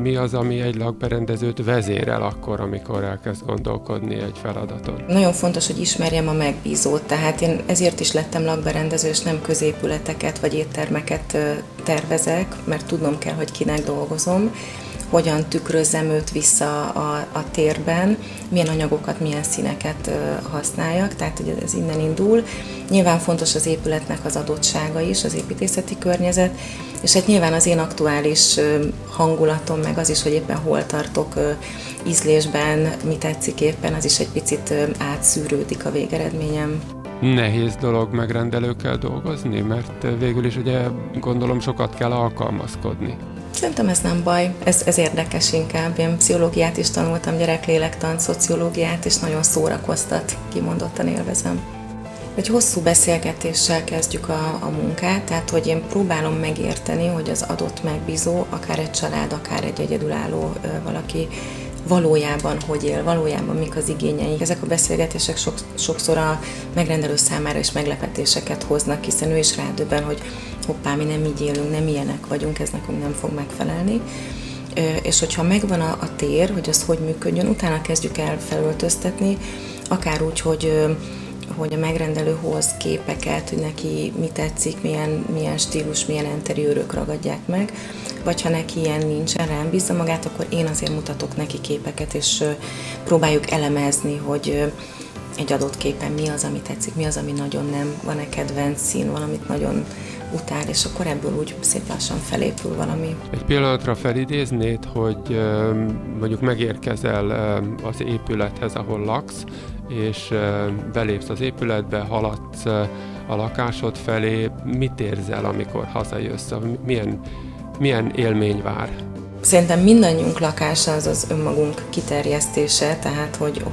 mi az, ami egy lakberendezőt vezérel akkor, amikor elkezd gondolkodni egy feladaton? Nagyon fontos, hogy ismerjem a megbízót, tehát én ezért is lettem lakberendező, és nem középületeket vagy éttermeket tervezek, mert tudnom kell, hogy kinek dolgozom, hogyan tükrözzem őt vissza a térben, milyen anyagokat, milyen színeket használjak, tehát hogy ez innen indul. Nyilván fontos az épületnek az adottsága is, az építészeti környezet, és hát nyilván az én aktuális hangulatom, meg az is, hogy éppen hol tartok ízlésben, mi tetszik éppen, az is egy picit átszűrődik a végeredményem. Nehéz dolog megrendelőkkel dolgozni, mert végül is ugye gondolom sokat kell alkalmazkodni. Szerintem ez nem baj, ez érdekes inkább. Én pszichológiát is tanultam, gyereklélektant, szociológiát, és nagyon szórakoztat, kimondottan élvezem. Egy hosszú beszélgetéssel kezdjük a munkát, tehát hogy én próbálom megérteni, hogy az adott megbízó, akár egy család, akár egy egyedülálló valaki valójában hogy él, valójában mik az igényei. Ezek a beszélgetések sokszor a megrendelő számára is meglepetéseket hoznak, hiszen ő is rádöbben, hogy hoppá, mi nem így élünk, nem ilyenek vagyunk, ez nekünk nem fog megfelelni. És hogyha megvan a tér, hogy az hogy működjön, utána kezdjük el felöltöztetni, akár úgy, hogy a megrendelő hoz képeket, hogy neki mi tetszik, milyen stílus, milyen interiőrök ragadják meg, vagy ha neki ilyen nincsen, rám bízza magát, akkor én azért mutatok neki képeket, és próbáljuk elemezni, hogy egy adott képen mi az, ami tetszik, mi az, ami nagyon nem, van-e kedvenc szín, valamit nagyon utál, és akkor ebből úgy szép lassan felépül valami. Egy pillanatra felidéznéd, hogy mondjuk megérkezel az épülethez, ahol laksz, és belépsz az épületbe, haladsz a lakásod felé, mit érzel, amikor hazajössz? Milyen élmény vár? Szerintem mindannyiunk lakása az önmagunk kiterjesztése, tehát hogy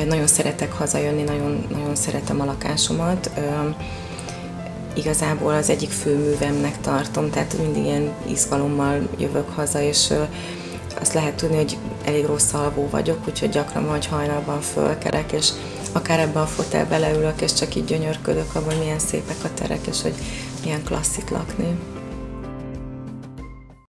nagyon szeretek hazajönni, nagyon szeretem a lakásomat. Igazából az egyik főművemnek tartom, tehát mindig ilyen izgalommal jövök haza, és azt lehet tudni, hogy elég rossz alvó vagyok, úgyhogy gyakran vagy hajnalban fölkelek, és akár ebbe a fotelbe leülök, és csak így gyönyörködök abban, milyen szépek a terek, és hogy milyen klassz itt lakni.